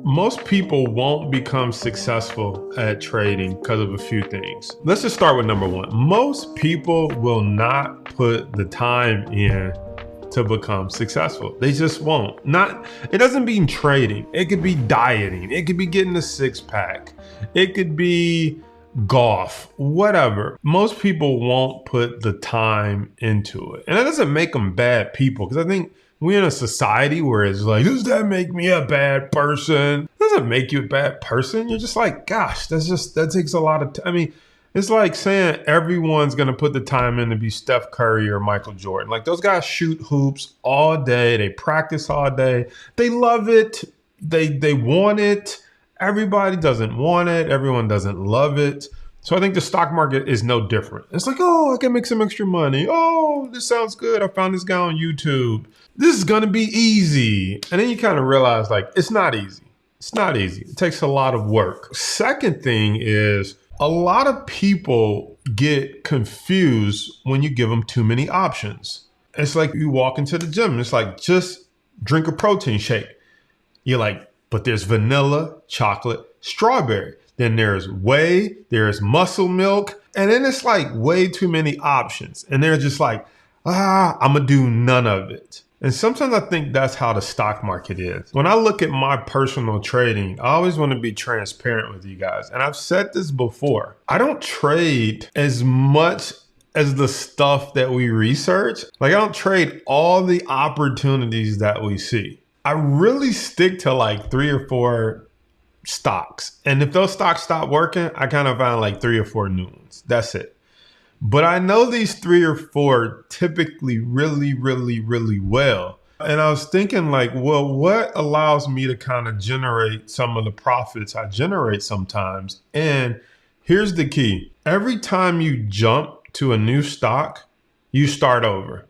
Most people won't become successful at trading because of a few things. Let's just start with number one. Most people will not put the time in to become successful. They just won't. It doesn't mean trading. It could be dieting. It could be getting a six-pack. It could be golf, whatever. Most people won't put the time into it. And that doesn't make them bad people, because I think we're in a society where it's like, does that make me a bad person? It doesn't make you a bad person. You're just like, gosh, that takes a lot of time. I mean, it's like saying everyone's going to put the time in to be Steph Curry or Michael Jordan. Like, those guys shoot hoops all day. They practice all day. They love it. They want it. Everybody doesn't want it. Everyone doesn't love it. So I think the stock market is no different. It's like, oh, I can make some extra money. Oh, this sounds good. I found this guy on YouTube. This is going to be easy. And then you kind of realize, like, it's not easy. It's not easy. It takes a lot of work. Second thing is, a lot of people get confused when you give them too many options. It's like you walk into the gym. It's like, just drink a protein shake. You're like, but there's vanilla, chocolate, strawberry. Then there's whey, there's muscle milk. And then it's like way too many options. And they're just like, I'm going to do none of it. And sometimes I think that's how the stock market is. When I look at my personal trading, I always want to be transparent with you guys. And I've said this before. I don't trade as much as the stuff that we research. Like, I don't trade all the opportunities that we see. I really stick to like 3 or 4 stocks. And if those stocks stop working, I kind of find like 3 or 4 new ones. That's it. But I know these 3 or 4 typically really, really, really well. And I was thinking, like, well, what allows me to kind of generate some of the profits I generate sometimes? And here's the key. Every time you jump to a new stock, you start over,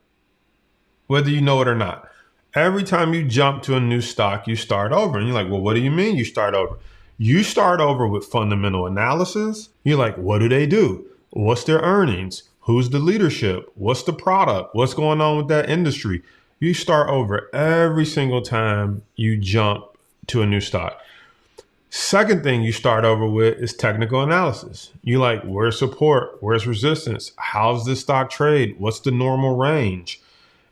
whether you know it or not. Every time you jump to a new stock, you start over. And you're like, well, what do you mean you start over? You start over with fundamental analysis. You're like, what do they do? What's their earnings? Who's the leadership? What's the product? What's going on with that industry? You start over every single time you jump to a new stock. Second thing you start over with is technical analysis. You like, where's support? Where's resistance? How's this stock trade? What's the normal range?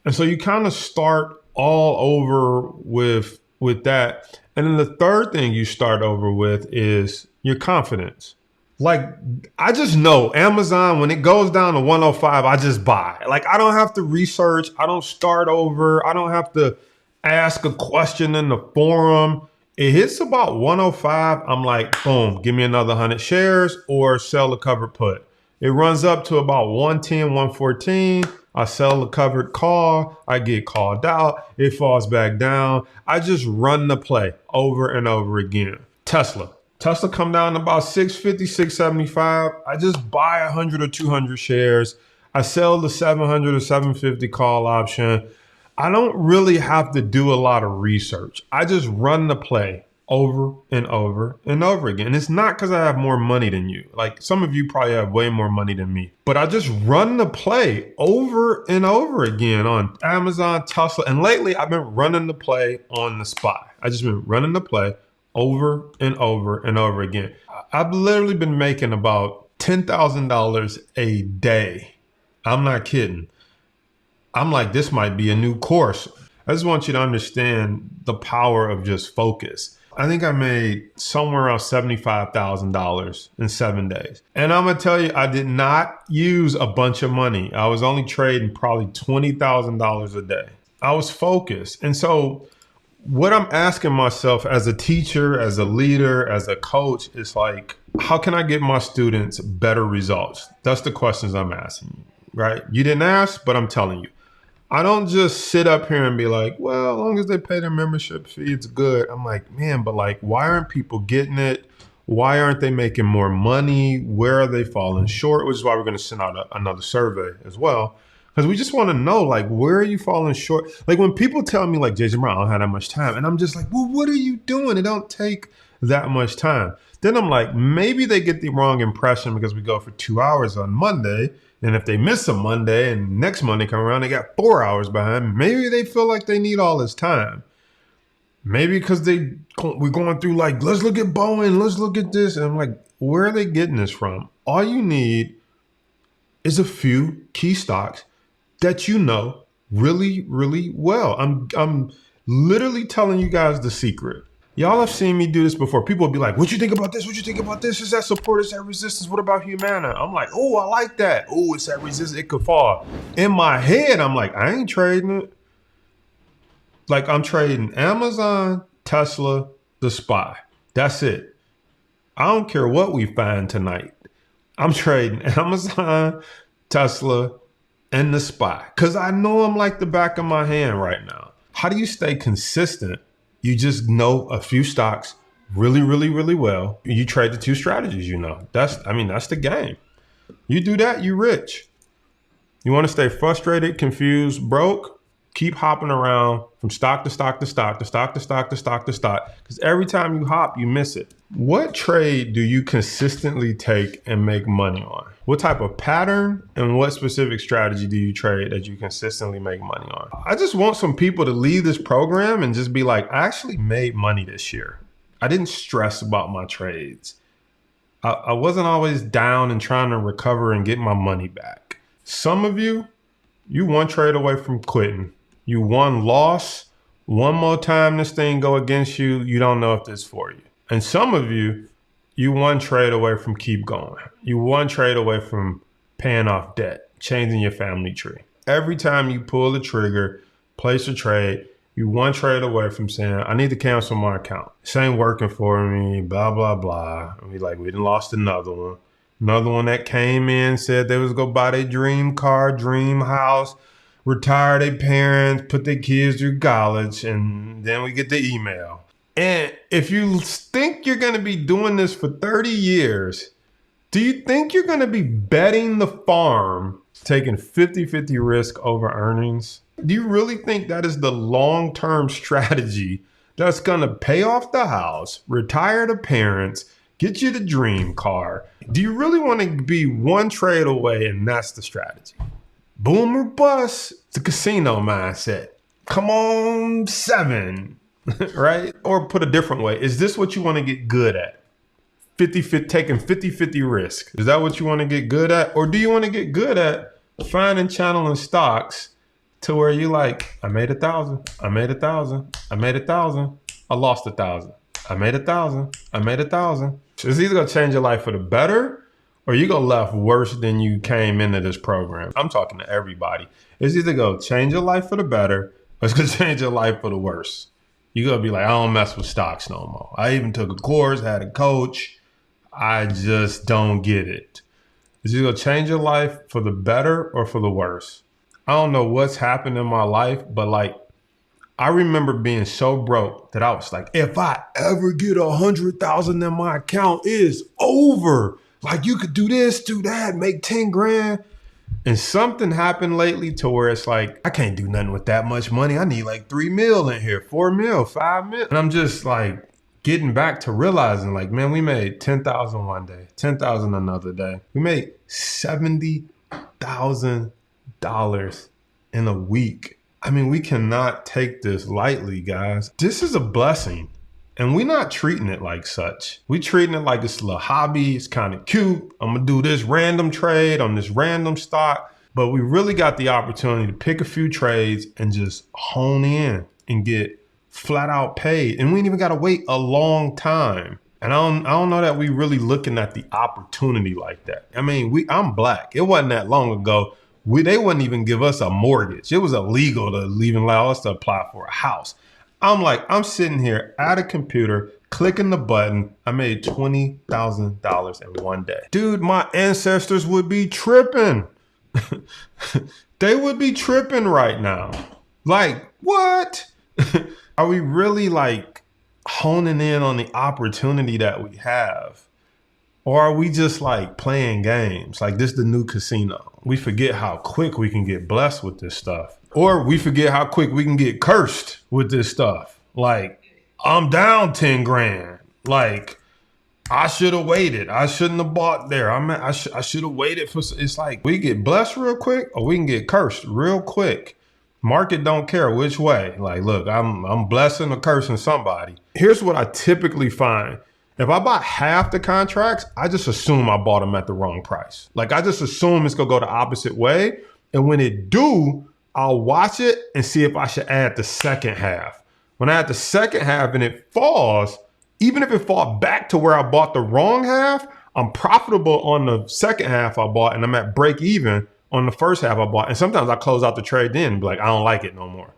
And so you kind of start all over with that. And then the third thing you start over with is your confidence. Like, I just know Amazon, when it goes down to 105, I just buy. Like, I don't have to research. I don't start over. I don't have to ask a question in the forum. It hits about 105. I'm like, boom, give me another 100 shares or sell the covered put. It runs up to about 110, 114. I sell the covered call. I get called out. It falls back down. I just run the play over and over again. Tesla come down to about 650, 675. I just buy 100 or 200 shares. I sell the 700 or 750 call option. I don't really have to do a lot of research. I just run the play over and over and over again. And it's not because I have more money than you. Like, some of you probably have way more money than me. But I just run the play over and over again on Amazon, Tesla. And lately, I've been running the play on the SPY. I just been running the play over and over and over again. I've literally been making about $10,000 a day. I'm not kidding. I'm like, this might be a new course. I just want you to understand the power of just focus. I think I made somewhere around $75,000 in 7 days. And I'm going to tell you, I did not use a bunch of money. I was only trading probably $20,000 a day. I was focused. And so what I'm asking myself as a teacher, as a leader, as a coach, is like, how can I get my students better results? That's the questions I'm asking you, right? You didn't ask, but I'm telling you. I don't just sit up here and be like, well, as long as they pay their membership fee, it's good. I'm like, man, but like, why aren't people getting it? Why aren't they making more money? Where are they falling short? Which is why we're going to send out another survey as well. Because we just want to know, like, where are you falling short? Like, when people tell me, like, Jason Brown, I don't have that much time. And I'm just like, well, what are you doing? It don't take that much time. Then I'm like, maybe they get the wrong impression because we go for 2 hours on Monday. And if they miss a Monday and next Monday come around, they got 4 hours behind, maybe they feel like they need all this time. Maybe because we're going through like, let's look at Boeing, let's look at this. And I'm like, where are they getting this from? All you need is a few key stocks that you know really, really well. I'm literally telling you guys the secret. Y'all have seen me do this before. People will be like, what you think about this? What you think about this? Is that support? Is that resistance? What about Humana? I'm like, oh, I like that. Oh, it's that resistance. It could fall. In my head, I'm like, I ain't trading it. Like I'm trading Amazon, Tesla, the SPY. That's it. I don't care what we find tonight. I'm trading Amazon, Tesla, and the SPY because I know them like the back of my hand right now. How do you stay consistent? You just know a few stocks really, really, really well. You trade the two strategies, you know. That's the game. You do that, you rich. You want to stay frustrated, confused, broke? Keep hopping around from stock to stock to stock to stock to stock to stock to stock. Because every time you hop, you miss it. What trade do you consistently take and make money on? What type of pattern and what specific strategy do you trade that you consistently make money on? I just want some people to leave this program and just be like, I actually made money this year. I didn't stress about my trades. I wasn't always down and trying to recover and get my money back. Some of you one trade away from quitting. You one loss. One more time this thing go against you, you don't know if this is for you. And some of you one trade away from keep going. You one trade away from paying off debt, changing your family tree. Every time you pull the trigger, place a trade, you one trade away from saying, I need to cancel my account. This ain't working for me, blah, blah, blah. And we done lost another one. Another one that came in, said they was gonna buy their dream car, dream house, retire their parents, put their kids through college, and then we get the email. And if you think you're gonna be doing this for 30 years, do you think you're gonna be betting the farm, taking 50-50 risk over earnings? Do you really think that is the long-term strategy that's gonna pay off the house, retire the parents, get you the dream car? Do you really want to be one trade away and that's the strategy? Boom or bust. It's a casino mindset. Come on, 7, right? Or put a different way. Is this what you want to get good at? 50-50, taking 50-50 risk. Is that what you want to get good at? Or do you want to get good at finding, channeling stocks to where you like, I made 1,000, I made 1,000, I made 1,000, I lost 1,000. I made 1,000, I made 1,000. It's either gonna change your life for the better or you go left worse than you came into this program. I'm talking to everybody. It's either gonna change your life for the better or it's gonna change your life for the worse. You're gonna be like, I don't mess with stocks no more. I even took a course, had a coach. I just don't get it. It's either gonna change your life for the better or for the worse. I don't know what's happened in my life, but I remember being so broke that I was like, if I ever get 100,000 in my account, it's over. Like you could do this, do that, make 10 grand. And something happened lately to where it's like, I can't do nothing with that much money. I need like 3 mil in here, 4 mil, 5 mil. And I'm just like getting back to realizing like, man, we made 10,000 one day, 10,000 another day. We made $70,000 in a week. I mean, we cannot take this lightly, guys. This is a blessing. And we're not treating it like such. We're treating it like it's a little hobby. It's kind of cute. I'm going to do this random trade on this random stock. But we really got the opportunity to pick a few trades and just hone in and get flat out paid. And we ain't even got to wait a long time. And I don't know that we really looking at the opportunity like that. I mean, I'm black. It wasn't that long ago. They wouldn't even give us a mortgage. It was illegal to even allow us to apply for a house. I'm sitting here at a computer, clicking the button. I made $20,000 in one day. Dude, my ancestors would be tripping. They would be tripping right now. Like, what? Are we really like honing in on the opportunity that we have? Or are we just like playing games? Like this is the new casino. We forget how quick we can get blessed with this stuff. Or we forget how quick we can get cursed with this stuff. Like, I'm down 10 grand. Like, I should have waited. I shouldn't have bought there. I should have waited for. It's like we get blessed real quick or we can get cursed real quick. Market don't care which way. Like, look, I'm blessing or cursing somebody. Here's what I typically find. If I buy half the contracts, I just assume I bought them at the wrong price. Like, I just assume it's gonna go the opposite way. And when it do, I'll watch it and see if I should add the second half. When I add the second half and it falls, even if it falls back to where I bought the wrong half, I'm profitable on the second half I bought and I'm at break even on the first half I bought. And sometimes I close out the trade then and be like, I don't like it no more.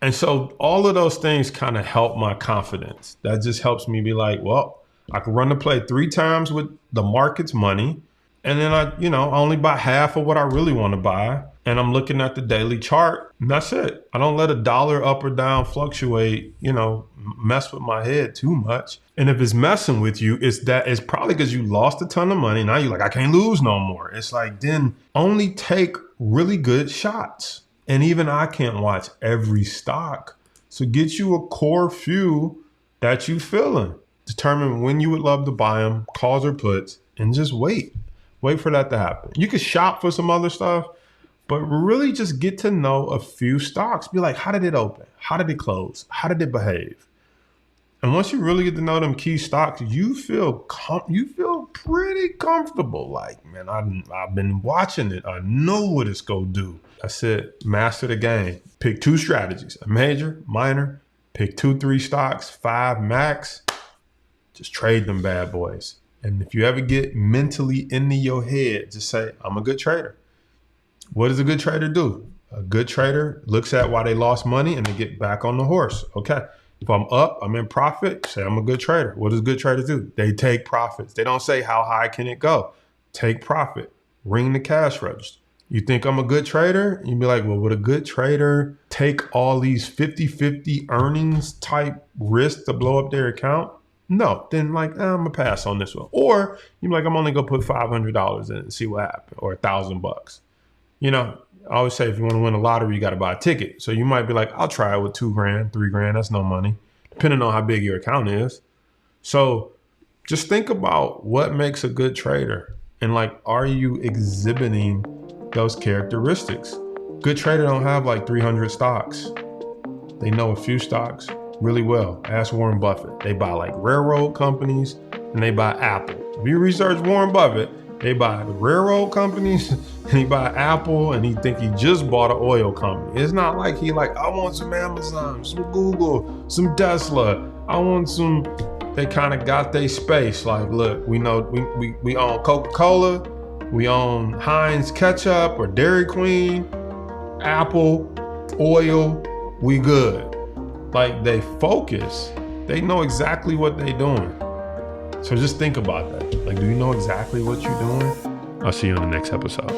And so all of those things kind of help my confidence. That just helps me be like, well, I can run the play 3 times with the market's money. And then I only buy half of what I really want to buy. And I'm looking at the daily chart and that's it. I don't let a dollar up or down fluctuate, mess with my head too much. And if it's messing with you, it's probably because you lost a ton of money. Now you're like, I can't lose no more. It's like, then only take really good shots. And even I can't watch every stock. So get you a core few that you feeling. Determine when you would love to buy them, calls or puts, and just wait. Wait for that to happen. You can shop for some other stuff, but really just get to know a few stocks. Be like, how did it open? How did it close? How did it behave? And once you really get to know them key stocks, you feel pretty comfortable. Like, man, I've been watching it. I know what it's gonna do. That's it. Master the game. Pick 2 strategies: a major, minor. Pick 2-3 stocks, 5 max. Just trade them bad boys. And if you ever get mentally into your head, just say, I'm a good trader. What does a good trader do? A good trader looks at why they lost money and they get back on the horse. Okay. If I'm up, I'm in profit, say I'm a good trader. What does good traders do? They take profits. They don't say how high can it go. Take profit. Ring the cash register. You think I'm a good trader? You'd be like, well, would a good trader take all these 50-50 earnings type risks to blow up their account? No, then like, I'm gonna pass on this one. Or you're like, I'm only gonna put $500 in and see what happens, or $1,000. I always say if you want to win a lottery, you got to buy a ticket. So you might be like, I'll try it with $2,000, $3,000. That's no money, depending on how big your account is. So just think about what makes a good trader, and like, are you exhibiting those characteristics? Good trader don't have like 300 stocks. They know a few stocks really well. Ask Warren Buffett. They buy like railroad companies and they buy Apple. If you research Warren Buffett, they buy the railroad companies and he buy Apple and he think he just bought an oil company. It's not like he like, I want some Amazon, some Google, some Tesla. I want some, they kind of got their space. Like, look, we know we own Coca-Cola, we own Heinz ketchup or Dairy Queen, Apple, oil, we good. Like, they focus, they know exactly what they doing. So just think about that. Like, do you know exactly what you're doing? I'll see you on the next episode.